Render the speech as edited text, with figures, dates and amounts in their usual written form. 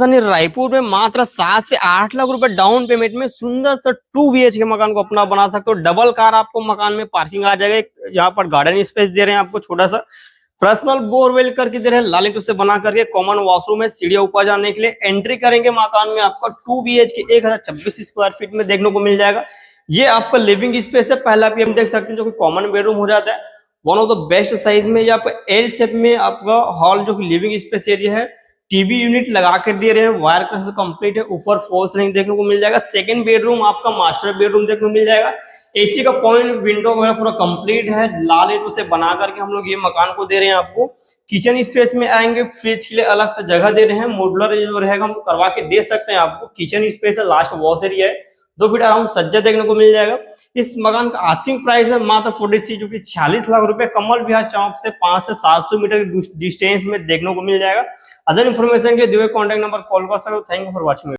राजधानी रायपुर में मात्र 7 से 8 लाख रुपए डाउन पेमेंट में सुंदर सा 2 BHK मकान को अपना बना सकते हो। डबल कार आपको मकान में पार्किंग आ जाएगा। यहाँ पर गार्डन स्पेस दे रहे हैं आपको, छोटा सा पर्सनल बोरवेल करके दे रहे हैं, लाल ईंटों से बना करके। कॉमन वॉशरूम है, सीढ़ियां ऊपर जाने के लिए। एंट्री करेंगे मकान में आपका 2 BHK 1026 स्क्वायर फीट में देखने को मिल जाएगा। ये आपका लिविंग स्पेस है, पहला भी हम देख सकते हैं जो कि कॉमन बेडरूम हो जाता है। One of the best size में, या एल शेप में आपका हॉल जो कि लिविंग स्पेस एरिया है। टीवी यूनिट लगा कर दे रहे हैं, वायर कनेक्शन कंप्लीट है। ऊपर फॉल सीलिंग देखने को मिल जाएगा। सेकंड बेडरूम आपका मास्टर बेडरूम देखने को मिल जाएगा। एसी का पॉइंट, विंडो वगैरह पूरा कंप्लीट है। लाल ईंटों से बना करके हम लोग ये मकान को दे रहे हैं आपको। किचन स्पेस में आएंगे, फ्रिज के लिए अलग से जगह दे रहे हैं। मॉड्यूलर जो रहेगा हम करवा के दे सकते हैं आपको। किचन स्पेस है, लास्ट वॉश एरिया है। 2 फीट अराउंड सज्जा देखने को मिल जाएगा। इस मकान का आस्किंग प्राइस है मात्र 46 जो कि 46 लाख रुपए। कमल विहार चौक से 5 से 700 मीटर की डिस्टेंस में देखने को मिल जाएगा। अदर इन्फॉर्मेशन के लिए दिए कॉन्टैक्ट नंबर कॉल कर सकते हो। Thank you for watching.